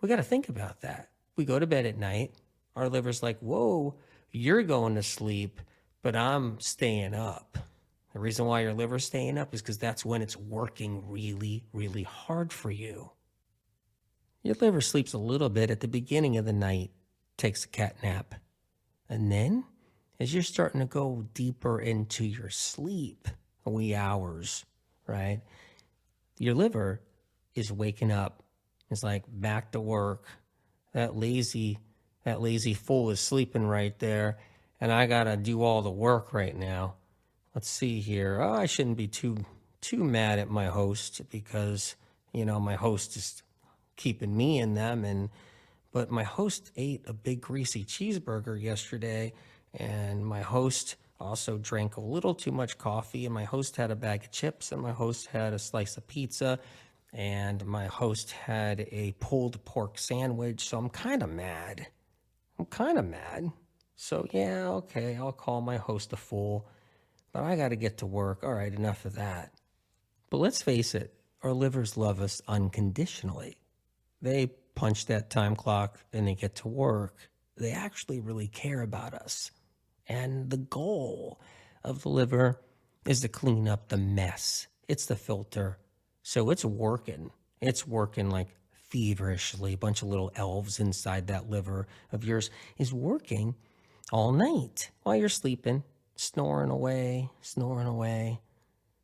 we got to think about that. We go to bed at night, our liver's like, whoa, you're going to sleep, but I'm staying up. The reason why your liver's staying up is because that's when it's working really, really hard for you. Your liver sleeps a little bit at the beginning of the night, takes a cat nap. And then, as you're starting to go deeper into your sleep, wee hours, right? Your liver is waking up. It's like, back to work. That lazy fool is sleeping right there, and I gotta do all the work right now. Let's see here. Oh, I shouldn't be too mad at my host, because my host is keeping me in them, but my host ate a big greasy cheeseburger yesterday, and my host also drank a little too much coffee, and my host had a bag of chips, and my host had a slice of pizza, and my host had a pulled pork sandwich. So I'm kind of mad. So yeah, okay, I'll call my host a fool, but I got to get to work. All right, enough of that. But let's face it, our livers love us unconditionally. They punch that time clock and they get to work. They actually really care about us. And the goal of the liver is to clean up the mess. It's the filter. So it's working. It's working like feverishly. A bunch of little elves inside that liver of yours is working all night while you're sleeping, snoring away.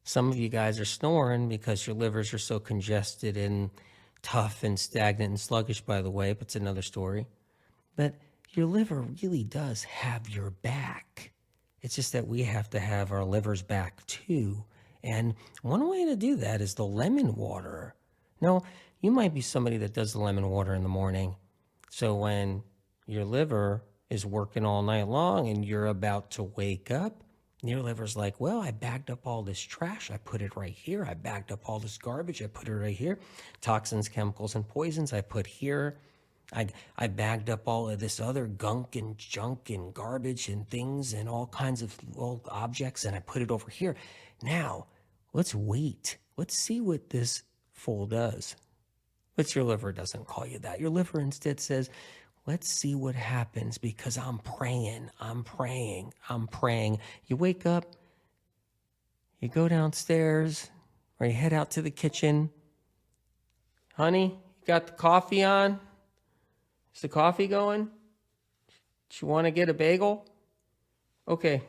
Some of you guys are snoring because your livers are so congested and tough and stagnant and sluggish, by the way, but it's another story. But your liver really does have your back. It's just that we have to have our livers back too. And one way to do that is the lemon water. Now, you might be somebody that does the lemon water in the morning. So when your liver is working all night long and you're about to wake up, And your liver's like, well, I bagged up all this trash. I put it right here. I bagged up all this garbage. I put it right here. Toxins, chemicals, and poisons I put here. I bagged up all of this other gunk and junk and garbage and things and all kinds of old objects, and I put it over here. Now, let's wait. Let's see what this fool does. But your liver doesn't call you that. Your liver instead says, let's see what happens because I'm praying. I'm praying. I'm praying. You wake up, you go downstairs, or you head out to the kitchen. Honey, you got the coffee on? Is the coffee going? Do you want to get a bagel? Okay,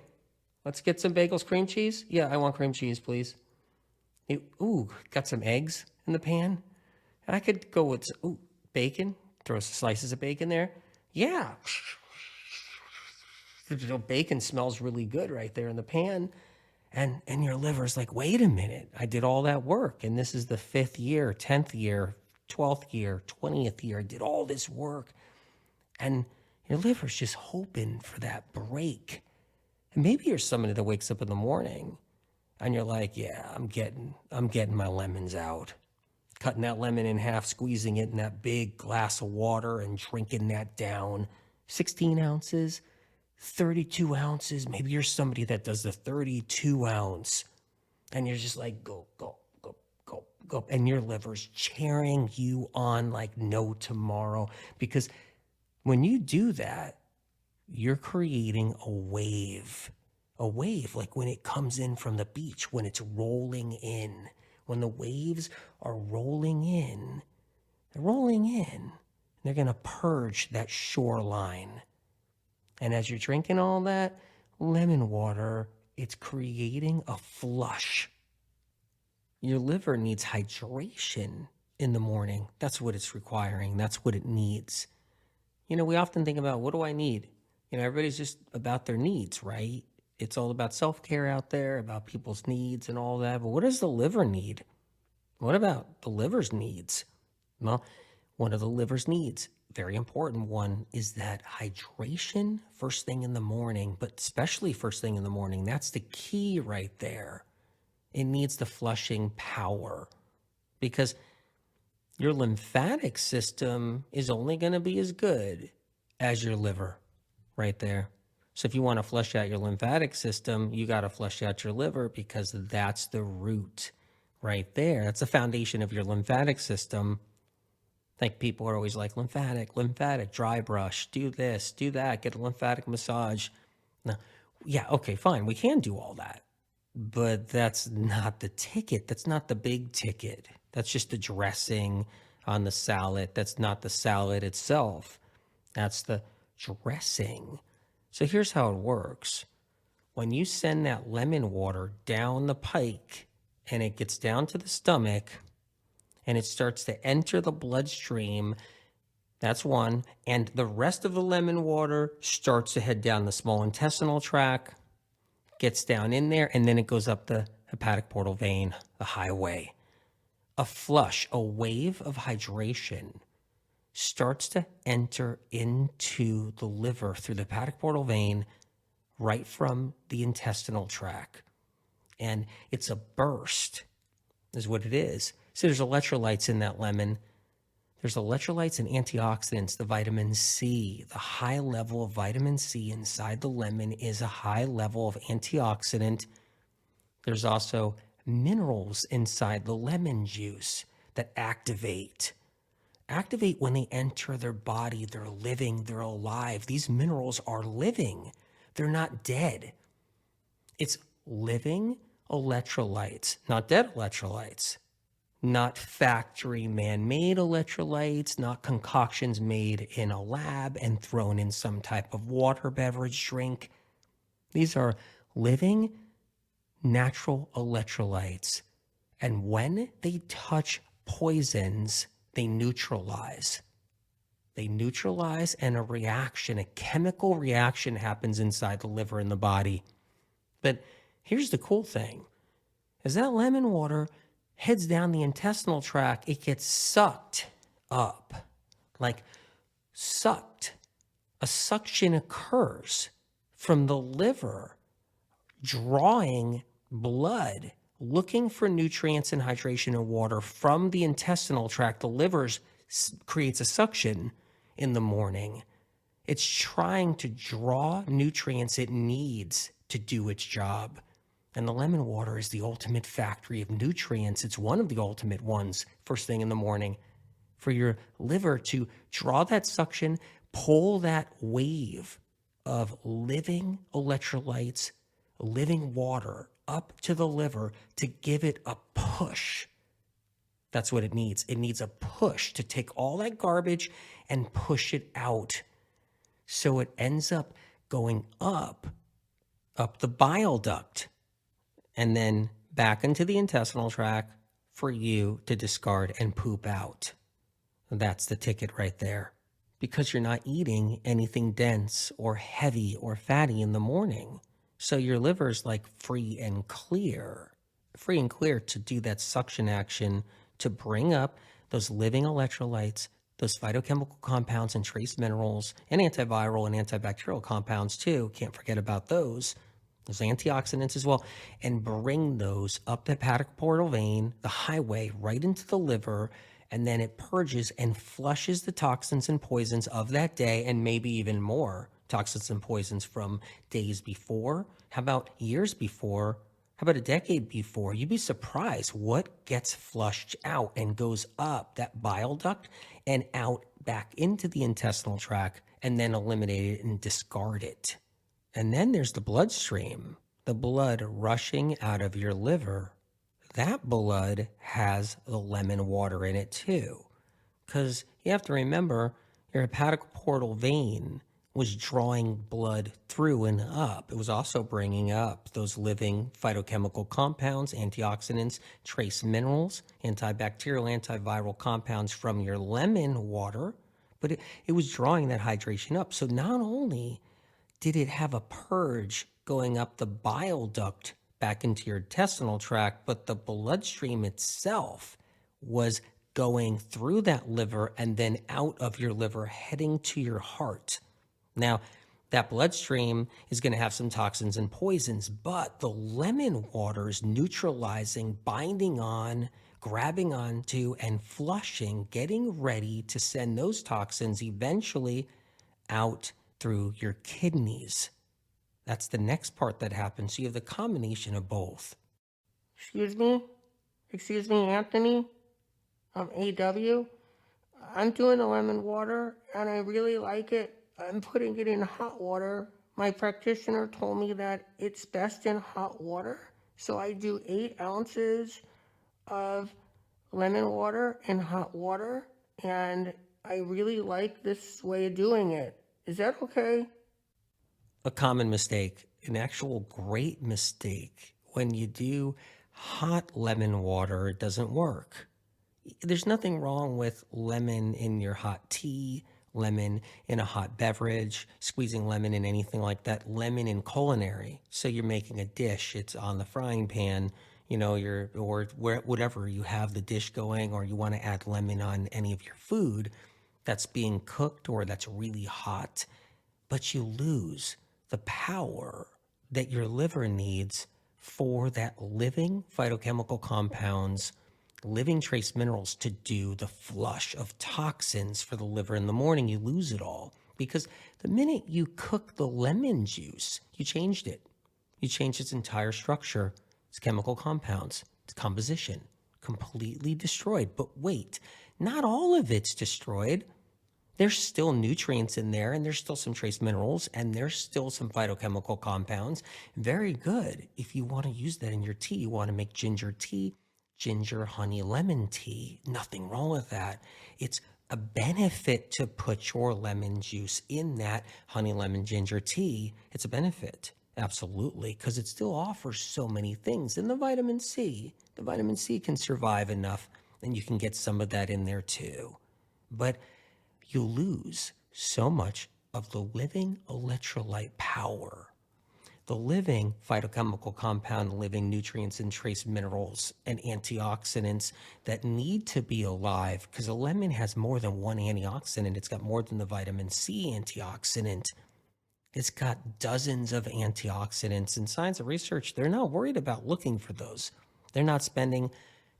let's get some bagels, cream cheese? Yeah, I want cream cheese, please. Ooh, got some eggs in the pan? I could go with, bacon. Throw some slices of bacon there. Yeah. Bacon smells really good right there in the pan. And your liver's like, wait a minute. I did all that work. And this is the 5th year, 10th year, 12th year, 20th year. I did all this work. And your liver's just hoping for that break. And maybe you're somebody that wakes up in the morning and you're like, yeah, I'm getting my lemons out. Cutting that lemon in half, squeezing it in that big glass of water and drinking that down. 16 ounces, 32 ounces. Maybe you're somebody that does the 32 ounce and you're just like, go, go, go, go, go. And your liver's cheering you on like no tomorrow. Because when you do that, you're creating a wave. A wave, like when it comes in from the beach, when it's rolling in. When the waves are rolling in, they're going to purge that shoreline. And as you're drinking all that lemon water, it's creating a flush. Your liver needs hydration in the morning. That's what it's requiring. That's what it needs. We often think about, what do I need? Everybody's just about their needs, right? It's all about self-care out there, about people's needs and all that. But what does the liver need? What about the liver's needs? Well, one of the liver's needs, very important one, is that hydration first thing in the morning, but especially first thing in the morning. That's the key right there. It needs the flushing power because your lymphatic system is only going to be as good as your liver right there. So if you want to flush out your lymphatic system, you got to flush out your liver because that's the root right there. That's the foundation of your lymphatic system. Like people are always like, lymphatic, dry brush, do this, do that, get a lymphatic massage. Now, yeah, okay, fine. We can do all that. But that's not the ticket. That's not the big ticket. That's just the dressing on the salad. That's not the salad itself. That's the dressing. So here's how it works. When you send that lemon water down the pike and it gets down to the stomach and it starts to enter the bloodstream, that's one. And the rest of the lemon water starts to head down the small intestinal tract, gets down in there, and then it goes up the hepatic portal vein, the highway. A flush, a wave of hydration starts to enter into the liver through the hepatic portal vein right from the intestinal tract. And it's a burst, is what it is. So there's electrolytes in that lemon. There's electrolytes and antioxidants, the vitamin C. The high level of vitamin C inside the lemon is a high level of antioxidant. There's also minerals inside the lemon juice that activate when they enter their body. They're living, they're alive. These minerals are living. They're not dead. It's living electrolytes, not dead electrolytes, not factory man-made electrolytes, not concoctions made in a lab and thrown in some type of water beverage drink. These are living natural electrolytes. And when they touch poisons, they neutralize. They neutralize, and a chemical reaction happens inside the liver and the body. But here's the cool thing. As that lemon water heads down the intestinal tract, it gets sucked up. Like sucked. A suction occurs from the liver drawing blood, looking for nutrients and hydration and water from the intestinal tract. The liver creates a suction in the morning. It's trying to draw nutrients it needs to do its job. And the lemon water is the ultimate factory of nutrients. It's one of the ultimate ones first thing in the morning for your liver to draw that suction, pull that wave of living electrolytes, living water up to the liver to give it a push. That's what it needs. It needs a push to take all that garbage and push it out. So it ends up going up the bile duct, and then back into the intestinal tract for you to discard and poop out. That's the ticket right there. Because you're not eating anything dense or heavy or fatty in the morning. So your liver's like free and clear to do that suction action to bring up those living electrolytes, those phytochemical compounds and trace minerals, and antiviral and antibacterial compounds too. Can't forget about those antioxidants as well, and bring those up the hepatic portal vein, the highway, right into the liver, and then it purges and flushes the toxins and poisons of that day, and maybe even more toxins and poisons from days before. How about years before? How about a decade before? You'd be surprised what gets flushed out and goes up that bile duct and out back into the intestinal tract, and then eliminate it and discard it. And then there's the bloodstream, the blood rushing out of your liver. That blood has the lemon water in it too. Because you have to remember, your hepatic portal vein was drawing blood through and up. It was also bringing up those living phytochemical compounds, antioxidants, trace minerals, antibacterial, antiviral compounds from your lemon water, but it was drawing that hydration up. So not only did it have a purge going up the bile duct back into your intestinal tract, but the bloodstream itself was going through that liver and then out of your liver, heading to your heart. Now, that bloodstream is going to have some toxins and poisons, but the lemon water is neutralizing, binding on, grabbing onto, and flushing, getting ready to send those toxins eventually out through your kidneys. That's the next part that happens. So you have the combination of both. Excuse me, Anthony. I'm AW. I'm doing the lemon water and I really like it. I'm putting it in hot water. My practitioner told me that it's best in hot water. So I do 8 ounces of lemon water in hot water, and I really like this way of doing it. Is that okay? A common mistake, an actual great mistake. When you do hot lemon water, it doesn't work. There's nothing wrong with lemon in your hot tea, lemon in a hot beverage, squeezing lemon in anything like that, lemon in culinary. So you're making a dish, it's on the frying pan, whatever you have the dish going, or you want to add lemon on any of your food that's being cooked or that's really hot, but you lose the power that your liver needs for that living phytochemical compounds, living trace minerals to do the flush of toxins for the liver in the morning. You lose it all because the minute you cook the lemon juice, you changed it. You changed its entire structure, its chemical compounds, its composition, completely destroyed. But wait, not all of it's destroyed. There's still nutrients in there, and there's still some trace minerals, and there's still some phytochemical compounds. Very good. If you want to use that in your tea, you want to make ginger tea, ginger, honey, lemon tea. Nothing wrong with that. It's a benefit to put your lemon juice in that honey, lemon, ginger tea. It's a benefit. Absolutely, because it still offers so many things. And the vitamin C can survive enough, and you can get some of that in there too. But you lose so much of the living electrolyte power, the living phytochemical compound, living nutrients and trace minerals and antioxidants that need to be alive, because a lemon has more than one antioxidant. It's got more than the vitamin C antioxidant. It's got dozens of antioxidants, and science and research, they're not worried about looking for those. They're not spending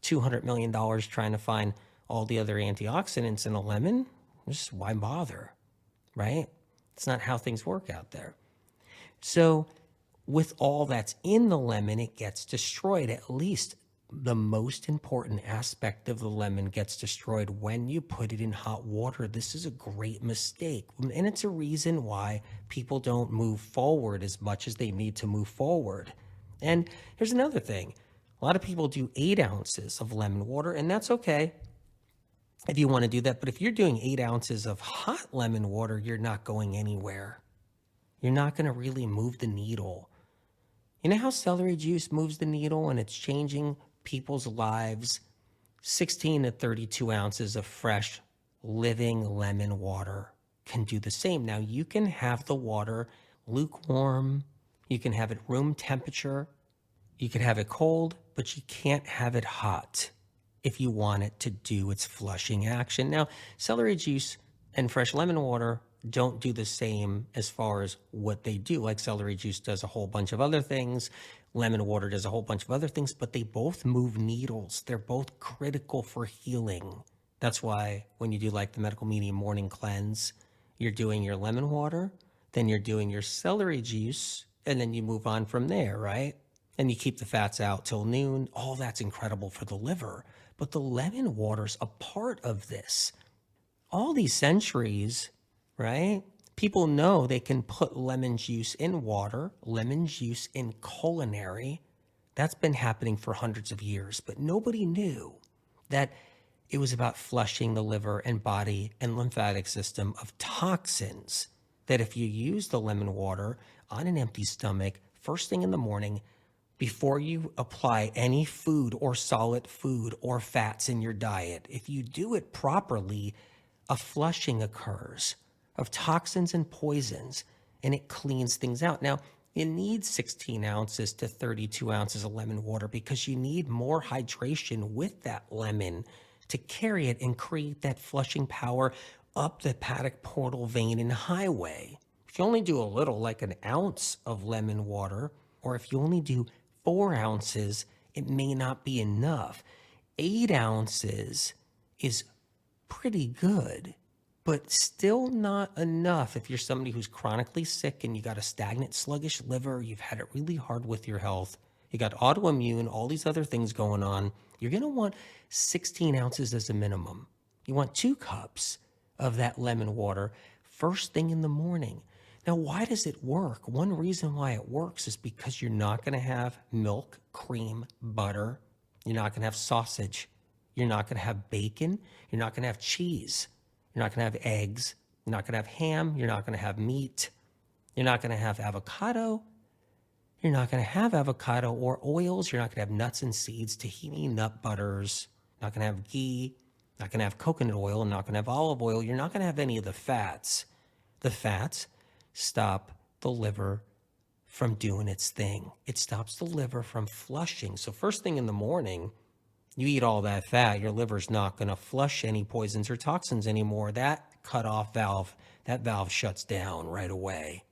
$200 million trying to find all the other antioxidants in a lemon. Just why bother, right? It's not how things work out there. So with all that's in the lemon, it gets destroyed. At least the most important aspect of the lemon gets destroyed when you put it in hot water. This is a great mistake. And it's a reason why people don't move forward as much as they need to move forward. And here's another thing. A lot of people do 8 ounces of lemon water, and that's okay if you want to do that. But if you're doing 8 ounces of hot lemon water, you're not going anywhere. You're not going to really move the needle. You know how celery juice moves the needle and it's changing people's lives? 16 to 32 ounces of fresh, living lemon water can do the same. Now, you can have the water lukewarm. You can have it room temperature. You can have it cold, but you can't have it hot if you want it to do its flushing action. Now, celery juice and fresh lemon water don't do the same as far as what they do. Like celery juice does a whole bunch of other things. Lemon water does a whole bunch of other things, but they both move needles. They're both critical for healing. That's why when you do like the medical medium morning cleanse, you're doing your lemon water, then you're doing your celery juice, and then you move on from there, right? And you keep the fats out till noon. All that's incredible for the liver. But the lemon water's a part of this. All these centuries, right? People know they can put lemon juice in water, lemon juice in culinary. That's been happening for hundreds of years, but nobody knew that it was about flushing the liver and body and lymphatic system of toxins. That if you use the lemon water on an empty stomach, first thing in the morning, before you apply any food or solid food or fats in your diet, if you do it properly, a flushing occurs of toxins and poisons, and it cleans things out. Now, you need 16 ounces to 32 ounces of lemon water because you need more hydration with that lemon to carry it and create that flushing power up the hepatic portal vein and highway. If you only do a little, like an ounce of lemon water, or if you only do 4 ounces, it may not be enough. 8 ounces is pretty good, but still not enough if you're somebody who's chronically sick and you got a stagnant, sluggish liver, you've had it really hard with your health, you got autoimmune, all these other things going on. You're going to want 16 ounces as a minimum. You want 2 cups of that lemon water first thing in the morning. Now, why does it work? One reason why it works is because you're not going to have milk, cream, butter. You're not going to have sausage. You're not going to have bacon. You're not going to have cheese. You're not going to have eggs. You're not going to have ham. You're not going to have meat. You're not going to have avocado. You're not going to have avocado or oils. You're not going to have nuts and seeds, tahini nut butters. You're not going to have ghee. You're not going to have coconut oil. You're not going to have olive oil. You're not going to have any of the fats. The fats stop the liver from doing its thing. It stops the liver from flushing. So first thing in the morning, you eat all that fat, your liver's not going to flush any poisons or toxins anymore. That cutoff valve, that valve shuts down right away.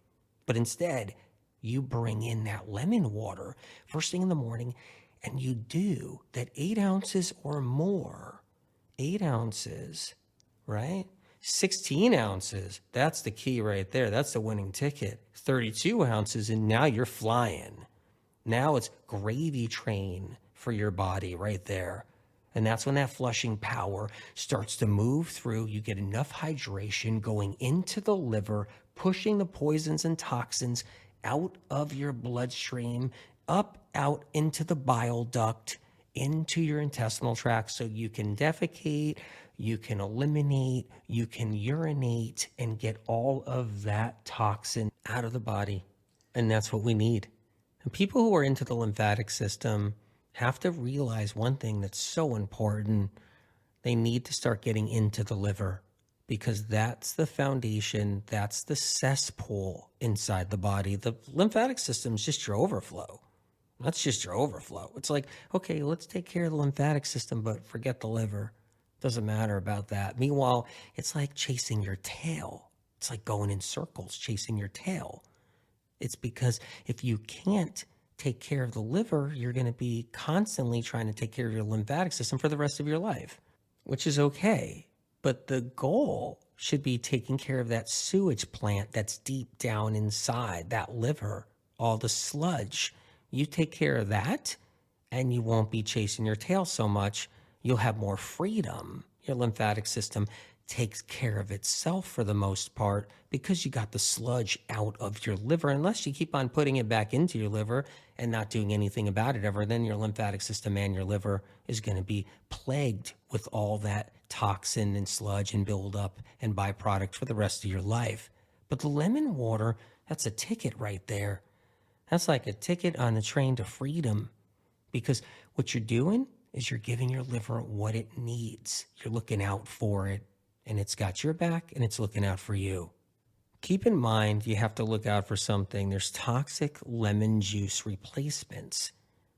But instead, you bring in that lemon water first thing in the morning, and you do that 8 ounces or more. 8 ounces, right? 16 ounces, that's the key right there. That's the winning ticket. 32 ounces, and now you're flying. Now it's gravy train for your body right there. And that's when that flushing power starts to move through. You get enough hydration going into the liver, pushing the poisons and toxins out of your bloodstream, up, out into the bile duct, into your intestinal tract, so you can defecate, you can eliminate, you can urinate, and get all of that toxin out of the body. And that's what we need. And people who are into the lymphatic system have to realize one thing that's so important. They need to start getting into the liver, because that's the foundation, that's the cesspool inside the body. The lymphatic system is just your overflow. That's just your overflow. It's like, okay, let's take care of the lymphatic system, but forget the liver. Doesn't matter about that. Meanwhile, it's like chasing your tail. It's like going in circles, chasing your tail. It's because if you can't take care of the liver, you're going to be constantly trying to take care of your lymphatic system for the rest of your life, which is okay. But the goal should be taking care of that sewage plant that's deep down inside that liver, all the sludge. You take care of that, and you won't be chasing your tail so much. You'll have more freedom. Your lymphatic system takes care of itself for the most part because you got the sludge out of your liver. Unless you keep on putting it back into your liver and not doing anything about it ever, then your lymphatic system and your liver is going to be plagued with all that toxin and sludge and buildup and byproduct for the rest of your life. But the lemon water, that's a ticket right there. That's like a ticket on the train to freedom. Because what you're doing is you're giving your liver what it needs. You're looking out for it, and it's got your back, and it's looking out for you. Keep in mind, you have to look out for something. There's toxic lemon juice replacements.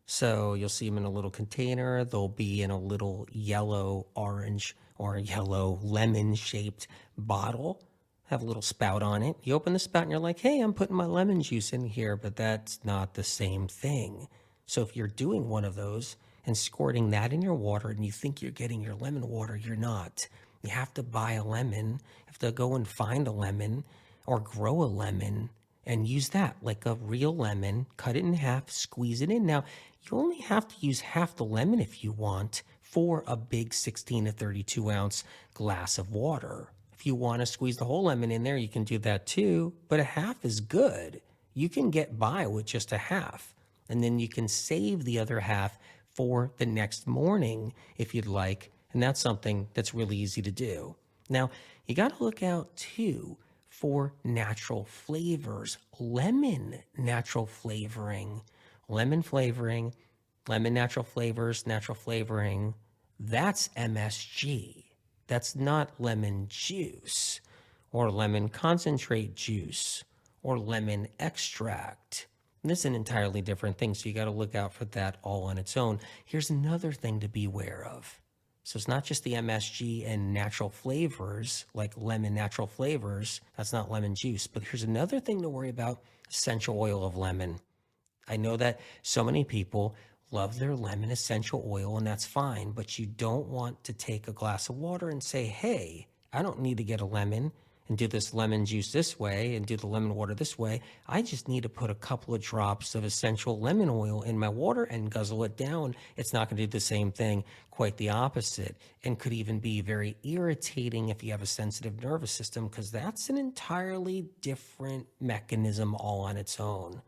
So you'll see them in a little container. They'll be in a little yellow, orange, or yellow lemon-shaped bottle. Have a little spout on it. You open the spout, and you're like, hey, I'm putting my lemon juice in here, but that's not the same thing. So if you're doing one of those and squirting that in your water and you think you're getting your lemon water, you're not. You have to buy a lemon. You have to go and find a lemon or grow a lemon and use that like a real lemon, cut it in half, squeeze it in. Now, you only have to use half the lemon if you want for a big 16 to 32 ounce glass of water. If you want to squeeze the whole lemon in there, you can do that too, but a half is good. You can get by with just a half. And then you can save the other half for the next morning if you'd like. And that's something that's really easy to do. Now, you got to look out too for natural flavors. Lemon natural flavoring, lemon natural flavors, natural flavoring. That's MSG. That's not lemon juice or lemon concentrate juice or lemon extract. And this is an entirely different thing, so you got to look out for that all on its own. Here's another thing to be aware of. So it's not just the MSG and natural flavors, like lemon natural flavors. That's not lemon juice. But here's another thing to worry about, essential oil of lemon. I know that so many people love their lemon essential oil, and that's fine. But you don't want to take a glass of water and say, hey, I don't need to get a lemon and do this lemon juice this way and do the lemon water this way. I just need to put a couple of drops of essential lemon oil in my water and guzzle it down. It's not going to do the same thing, quite the opposite, and could even be very irritating if you have a sensitive nervous system, because that's an entirely different mechanism all on its own.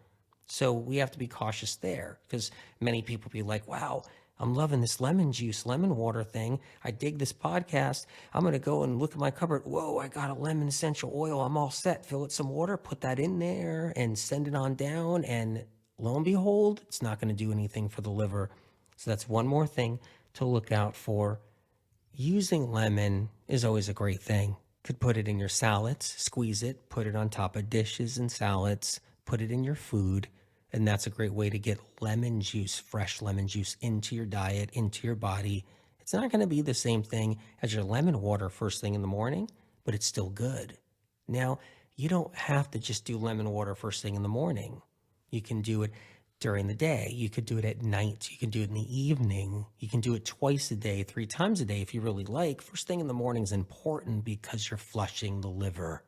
So we have to be cautious there, because many people be like, wow, I'm loving this lemon juice, lemon water thing. I dig this podcast. I'm going to go and look at my cupboard. Whoa, I got a lemon essential oil. I'm all set. Fill it some water, put that in there and send it on down. And lo and behold, it's not going to do anything for the liver. So that's one more thing to look out for. Using lemon is always a great thing. Could put it in your salads, squeeze it, put it on top of dishes and salads, put it in your food. And that's a great way to get lemon juice, fresh lemon juice into your diet, into your body. It's not going to be the same thing as your lemon water first thing in the morning, but it's still good. Now, you don't have to just do lemon water first thing in the morning. You can do it during the day. You could do it at night. You can do it in the evening. You can do it twice a day, 3 times a day if you really like. First thing in the morning is important because you're flushing the liver.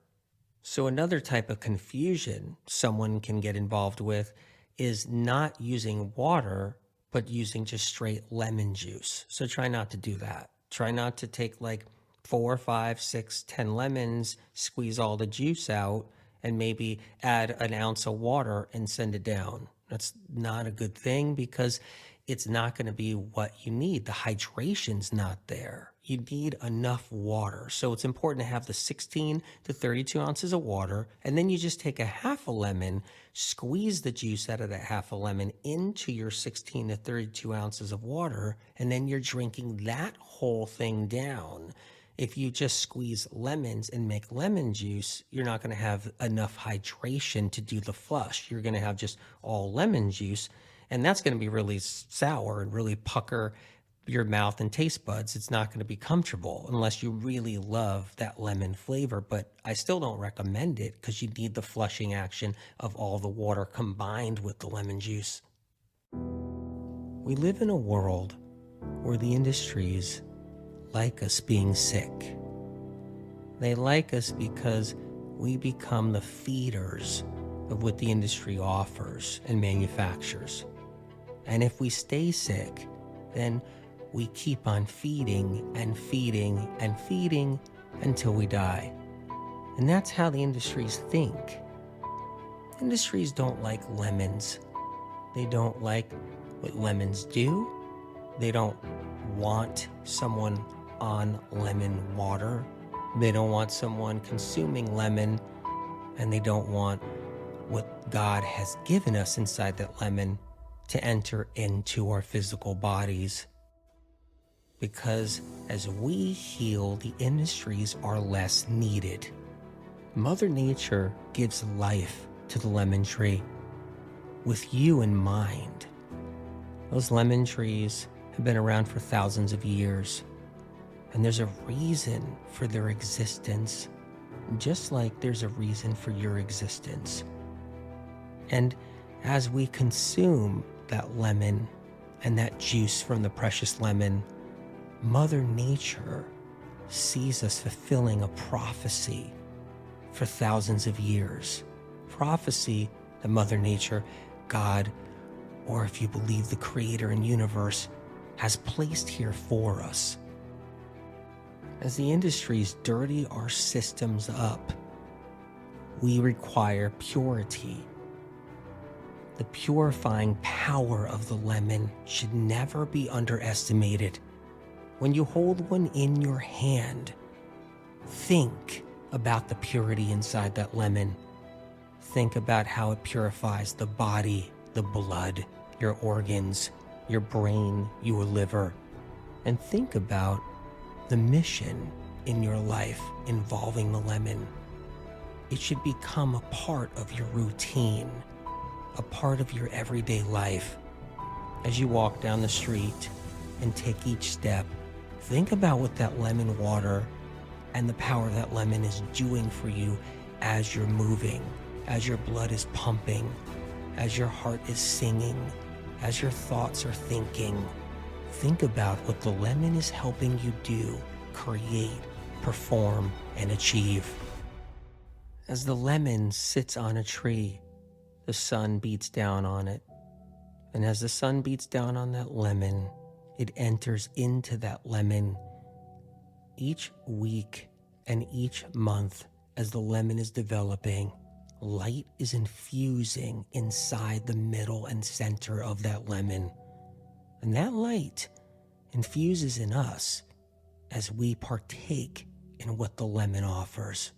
So another type of confusion someone can get involved with is not using water, but using just straight lemon juice. So try not to do that. Try not to take like 4, 5, 6, 10 lemons, squeeze all the juice out, and maybe add an ounce of water and send it down. That's not a good thing because it's not going to be what you need. The hydration's not there. You need enough water. So it's important to have the 16 to 32 ounces of water, and then you just take a half a lemon, squeeze the juice out of that half a lemon into your 16 to 32 ounces of water, and then you're drinking that whole thing down. If you just squeeze lemons and make lemon juice, you're not going to have enough hydration to do the flush. You're going to have just all lemon juice, and that's going to be really sour and really pucker your mouth and taste buds, it's not going to be comfortable unless you really love that lemon flavor. But I still don't recommend it because you need the flushing action of all the water combined with the lemon juice. We live in a world where the industries like us being sick. They like us because we become the feeders of what the industry offers and manufactures. And if we stay sick, then we keep on feeding and feeding and feeding until we die. And that's how the industries think. Industries don't like lemons. They don't like what lemons do. They don't want someone on lemon water. They don't want someone consuming lemon, and they don't want what God has given us inside that lemon to enter into our physical bodies. Because as we heal, the industries are less needed. Mother Nature gives life to the lemon tree with you in mind. Those lemon trees have been around for thousands of years, and there's a reason for their existence, just like there's a reason for your existence. And as we consume that lemon and that juice from the precious lemon, Mother Nature sees us fulfilling a prophecy for thousands of years. Prophecy that Mother Nature, God, or if you believe the Creator and universe, has placed here for us. As the industries dirty our systems up, we require purity. The purifying power of the lemon should never be underestimated. When you hold one in your hand, think about the purity inside that lemon. Think about how it purifies the body, the blood, your organs, your brain, your liver. And think about the mission in your life involving the lemon. It should become a part of your routine, a part of your everyday life. As you walk down the street and take each step, think about what that lemon water and the power that lemon is doing for you as you're moving, as your blood is pumping, as your heart is singing, as your thoughts are thinking. Think about what the lemon is helping you do, create, perform, and achieve. As the lemon sits on a tree, the sun beats down on it. And as the sun beats down on that lemon, it enters into that lemon. Each week and each month, as the lemon is developing, light is infusing inside the middle and center of that lemon. And that light infuses in us as we partake in what the lemon offers.